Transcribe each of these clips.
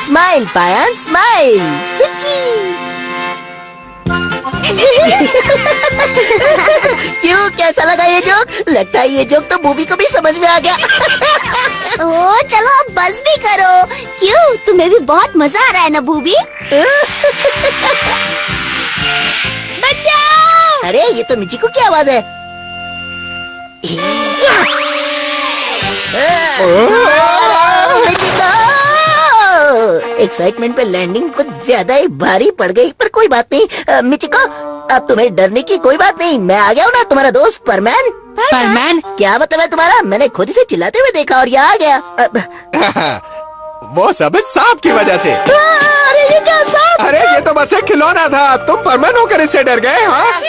Smile पायन smile. क्यों, कैसा लगा ये जोक? लगता है ये जोक तो बूबी को भी समझ में आ गया। ओ चलो अब बस भी करो। क्यों, तुम्हें भी बहुत मजा आ रहा है ना बूबी? बचाओ! अरे ये तो मिचिको की आवाज है। एक्साइटमेंट पे लैंडिंग कुछ ज्यादा ही भारी पड़ गई, पर कोई बात नहीं। मिचिको, अब तुम्हें डरने की कोई बात नहीं। मैं आ गया हूँ ना, तुम्हारा दोस्त परमैन। परमैन? क्या मतलब है तुम्हारा? मैंने खुद इसे चिल्लाते हुए देखा और यहाँ आ गया। वो सब इस सांप की वजह से। अरे ये क्या सांप? अरे ये तो बस एक खिलौना था, तुम परमैन होकर इससे डर गए? हाँ?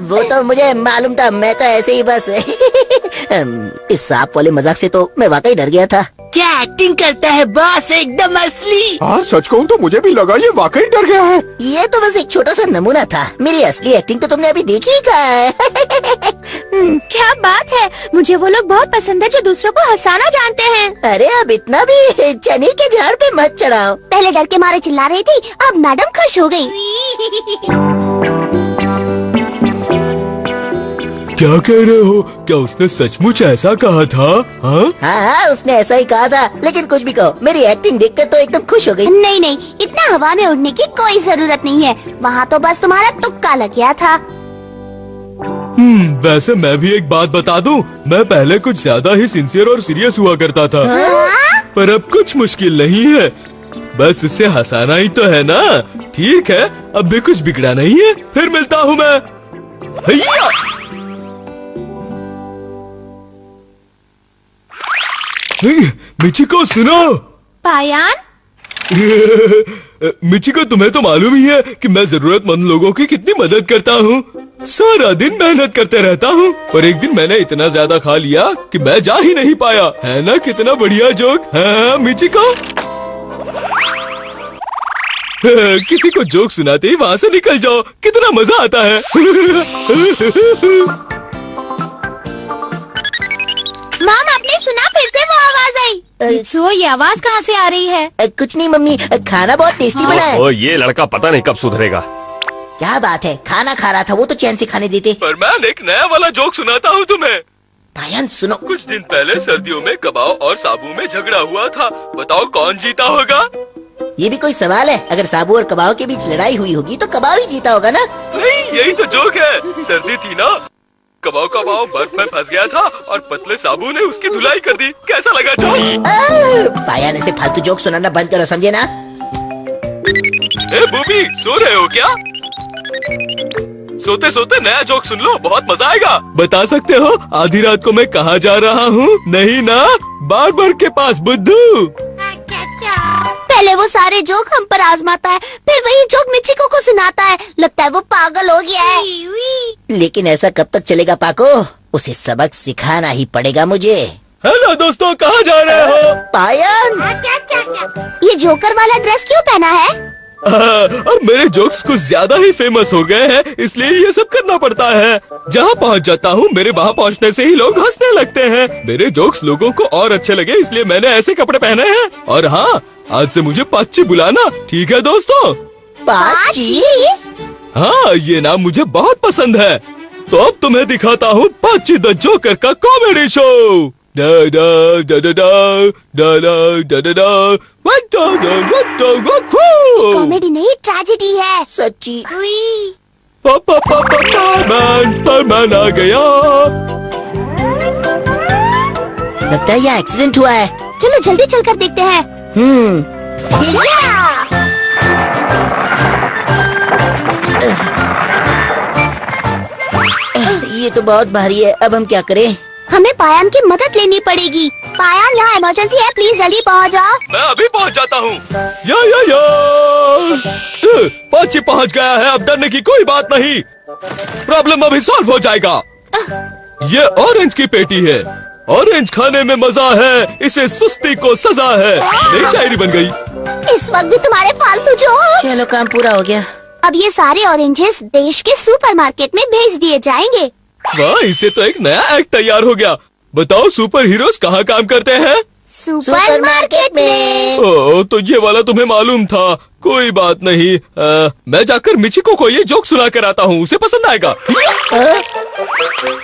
वो तो मुझे मालूम था, मैं तो ऐसे ही बस इस सांप वाले मजाक से तो मैं वाकई डर गया था। क्या एक्टिंग करता है बॉस, एकदम असली। हाँ सच कहूँ तो मुझे भी लगा ये वाकई डर गया है। ये तो बस एक छोटा सा नमूना था, मेरी असली एक्टिंग तो तुमने अभी देखी ही कहा है। क्या बात है, मुझे वो लोग बहुत पसंद है जो दूसरों को हंसाना जानते हैं। अरे अब इतना भी चने के झाड़ पे मत चढ़ाओ। पहले डर के मारे चिल्ला रही थी, अब मैडम खुश हो गई। क्या कह रहे हो? क्या उसने सचमुच ऐसा कहा था? हाँ हाँ, उसने ऐसा ही कहा था, लेकिन कुछ भी कहो, मेरी एक्टिंग देखकर तो एकदम खुश हो गई। नहीं नहीं, इतना हवा में उड़ने की कोई जरूरत नहीं है, वहाँ तो बस तुम्हारा तुक्का लग गया था। वैसे मैं भी एक बात बता दूं, मैं पहले कुछ ज्यादा ही सिंसियर और सीरियस हुआ करता था। हाँ? पर अब कुछ मुश्किल नहीं है, बस उससे हंसाना ही तो है ना। ठीक है, अब भी कुछ बिगड़ा नहीं है। फिर मिलता हूँ मैं। हैया! मिचिको सुनो। पायान? मिचिको, तुम्हें तो मालूम ही है कि मैं जरूरतमंद लोगों की कितनी मदद करता हूँ। सारा दिन मेहनत करते रहता हूँ, पर एक दिन मैंने इतना ज्यादा खा लिया कि मैं जा ही नहीं पाया। है ना कितना बढ़िया जोक? हाँ मिचिको? किसी को जोक सुनाते ही वहाँ से निकल जाओ, कितना मजा आता है। माम, आपने सुना? फिर से वो आवाज आई। सो ये आवाज कहाँ से आ रही है? कुछ नहीं मम्मी, खाना बहुत टेस्टी बना है। ओ, ये लड़का पता नहीं कब सुधरेगा। क्या बात है, खाना खा रहा था, वो तो चैन से खाने देते। पर मैं एक नया वाला जोक सुनाता हूँ तुम्हें। पायन सुनो। कुछ दिन पहले सर्दियों में कबाब और साबू में झगड़ा हुआ था। बताओ कौन जीता होगा? ये भी कोई सवाल है? अगर साबू और कबाब के बीच लड़ाई हुई होगी तो कबाब ही जीता होगा ना? नहीं, यही तो जोक है। सर्दी थी ना, कबाब का पाँव बर्फ में फंस गया था और पतले साबू ने उसकी धुलाई कर दी। कैसा लगा जोक? पायन ऐसे फालतू जोक सुनाना बंद करो, समझे ना? ए बूबी, सो रहे हो क्या? सोते सोते नया जोक सुन लो, बहुत मजा आएगा। बता सकते हो आधी रात को मैं कहाँ जा रहा हूँ? नहीं ना, बार्बर के पास बुद्धू। पहले वो सारे जोक हम पर आजमाता है, फिर वही जोक मिचिको को सुनाता है। लगता है वो पागल हो गया है। लेकिन ऐसा कब तक चलेगा पाको? उसे सबक सिखाना ही पड़ेगा मुझे। हेलो दोस्तों, कहाँ जा रहे हो? पायन, ये जोकर वाला ड्रेस क्यों पहना है? अब मेरे जोक्स कुछ ज्यादा ही फेमस हो गए हैं, इसलिए ये सब करना पड़ता है। जहाँ पहुँच जाता हूँ, मेरे वहाँ पहुँचने से ही लोग हंसने लगते हैं। मेरे जोक्स लोगों को और अच्छे लगे, इसलिए मैंने ऐसे कपड़े पहने हैं। और हाँ, आज से मुझे पाची बुलाना, ठीक है दोस्तों? पाची? हाँ, ये नाम मुझे बहुत पसंद है। तो अब तुम्हें दिखाता हूँ पाची द जोकर का कॉमेडी शो। कॉमेडी नहीं, ट्रेजेडी है। सच्ची? परमैन आ गया। लगता है यहाँ एक्सीडेंट हुआ है। चलो जल्दी चलकर देखते हैं। ये तो बहुत भारी है, अब हम क्या करें? हमें पायान की मदद लेनी पड़ेगी। पायान, यहाँ इमरजेंसी है, प्लीज जल्दी पहुँच जाओ। मैं अभी पहुँच जाता हूँ। या पाची पहुँच गया है, अब डरने की कोई बात नहीं। प्रॉब्लम अभी सॉल्व हो जाएगा। ये ऑरेंज की पेटी है, ऑरेंज खाने में मजा है, इसे सुस्ती को सजा है। मेरी शायरी बन गई। इस वक्त भी तुम्हारे फालतू जोक्स। चलो काम पूरा हो गया। अब ये सारे ऑरेंजेस देश के सुपरमार्केट में भेज दिए जाएंगे। वाह, इससे तो एक नया एक्ट तैयार हो गया। बताओ सुपर हीरोज कहाँ काम करते हैं? सुपरमार्केट में। ओ, तो ये वाला तुम्हें मालूम था। कोई बात नहीं, मैं जाकर मिचिको को ये जोक सुना कर आता हूँ, उसे पसंद आएगा।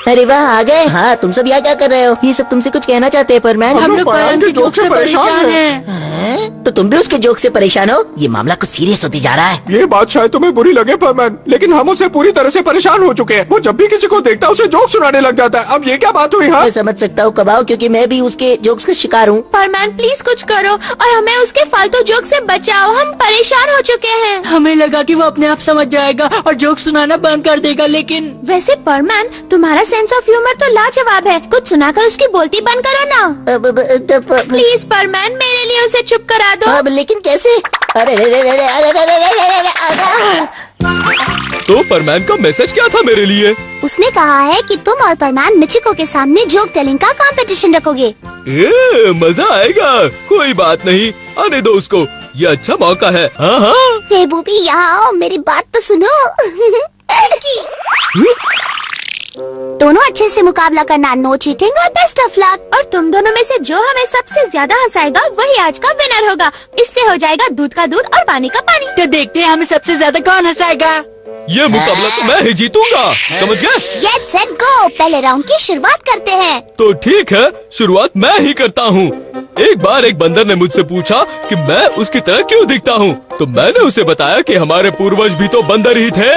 अरे वाह, आ गए। हाँ, तुम सब यहाँ क्या कर रहे हो? ये सब तुमसे कुछ कहना चाहते हैं परमैन। हम लोग पायन के जोक से परेशान हैं। हैं? तो तुम भी उसके जोक से परेशान हो? ये मामला कुछ सीरियस होती जा रहा है। ये बात शायद तुम्हें बुरी लगे परमैन, लेकिन हम उसे पूरी तरह से परेशान हो चुके हैं। वो जब भी किसी को देखता है उसे जोक सुनाने लग जाता है। अब ये क्या बात हुई? हाँ, मैं समझ सकता हूँ कबाऊ, क्योंकि मैं भी उसके जोक्स का शिकार हूँ। परमैन प्लीज कुछ करो और हमें उसके फालतू जोक से बचाओ, हम परेशान हो चुके हैं। हमें लगा कि वो अपने आप समझ जाएगा और जोक सुनाना बंद कर देगा, लेकिन वैसे परमैन तुम्हारा सेंस ऑफ ह्यूमर तो लाजवाब है, कुछ सुनाकर उसकी बोलती बंद करो ना। प्लीज परमैन, मेरे लिए उसे चुप करा दो। अब लेकिन कैसे? अरे रे रे रे रे अरे रे रे रे रे रे अरे। तो परमैन का मैसेज क्या था मेरे लिए? उसने कहा है कि तुम और परमैन मिचिको के सामने जोक टेलिंग का कंपटीशन रखोगे। मजा आएगा। कोई बात नहीं, आने दो उसको, ये अच्छा मौका है। हाँ हाँ। हे बूबी, यहाँ आओ, मेरी बात तो सुनो। दोनों अच्छे से मुकाबला करना, नो चीटिंग और बेस्ट ऑफ लक। और तुम दोनों में से जो हमें सबसे ज्यादा हंसाएगा वही आज का विनर होगा। इससे हो जाएगा दूध का दूध और पानी का पानी। तो देखते हैं हमें सबसे ज्यादा कौन हंसाएगा। ये मुकाबला तो मैं ही जीतूंगा, समझ गए? गेट सेट गो, पहले राउंड की शुरुआत करते हैं। तो ठीक है, शुरुआत मैं ही करता हूँ। एक बार एक बंदर ने मुझसे पूछा कि मैं उसकी तरह क्यों दिखता हूँ, तो मैंने उसे बताया कि हमारे पूर्वज भी तो बंदर ही थे।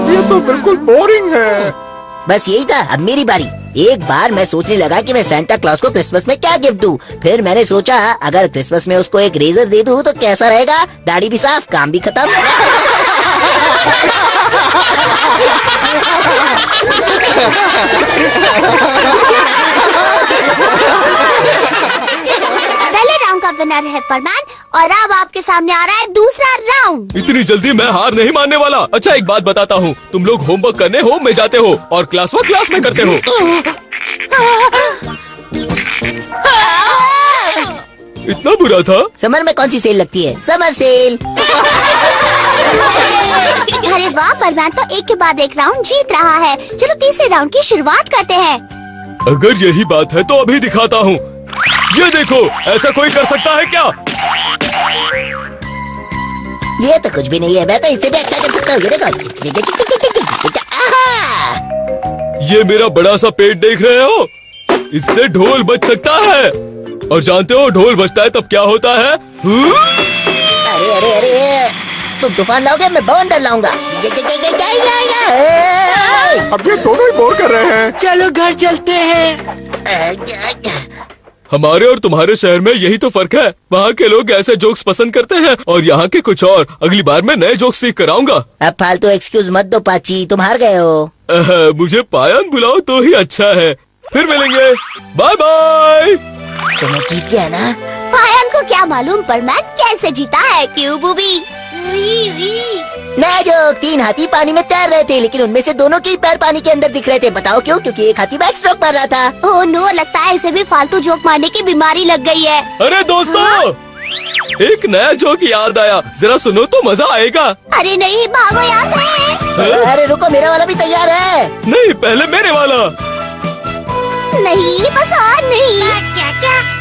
ये तो बिल्कुल बोरिंग है। बस यही था। अब मेरी बारी। एक बार मैं सोचने लगा कि मैं सेंटा क्लॉज को क्रिसमस में क्या गिफ्ट दूं। फिर मैंने सोचा अगर क्रिसमस में उसको एक रेजर दे दूं तो कैसा रहेगा? दाढ़ी भी साफ, काम भी खत्म। पहले राउंड का विनर है परमैन और अब आपके सामने आ रहा है दूसरा राउंड। इतनी जल्दी मैं हार नहीं मानने वाला। अच्छा, एक बात बताता हूँ, तुम लोग होमवर्क करने होम में जाते हो और क्लास वर्क क्लास में करते हो। इतना बुरा था? समर में कौन सी सेल लगती है? Summer sale. अरे वाह, परमैन तो एक के बाद एक राउंड जीत रहा है। चलो तीसरे राउंड की शुरुआत करते हैं। अगर यही बात है तो अभी दिखाता हूँ। ये देखो, ऐसा कोई कर सकता है क्या? ये तो कुछ भी नहीं है, मैं तो इससे भी अच्छा कर सकता हूँ। ये देखो। आहा! ये मेरा बड़ा सा पेट देख रहे हो? इससे ढोल बज सकता है। और जानते हो ढोल बजता है तब क्या होता है? अरे अरे अरे, तुम तूफान लाओगे, मैं बवंडर लाऊंगा। अब ये दोनों ही बोर कर रहे हैं। चलो घर चलते हैं। हमारे और तुम्हारे शहर में यही तो फर्क है। वहाँ के लोग ऐसे जोक्स पसंद करते हैं और यहाँ के कुछ और। अगली बार मैं नए जोक्स सीख कर आऊंगा। अब फालतू एक्सक्यूज मत दो पाची, तुम हार गए हो। मुझे पायन बुलाओ तो ही अच्छा है। फिर मिलेंगे, बाय बाय। तो मैं जीत गया ना? पायन को क्या मालूम परमैन कैसे जीता है, क्यों बूबी? नया जोक। 3 हाथी पानी में तैर रहे थे, लेकिन उनमें से दोनों के ही पैर पानी के अंदर दिख रहे थे। बताओ क्यों? क्योंकि एक हाथी बैक स्ट्रोक मार रहा था। ओह नो, लगता है इसे भी फालतू जोक मारने की बीमारी लग गई है। अरे दोस्तों, एक नया जोक याद आया, जरा सुनो तो मजा आएगा। अरे नहीं, भागो यहाँ से। अरे रुको, मेरा वाला भी तैयार है। नहीं, पहले मेरे वाला। नहीं, बस और नहीं। क्या क्या?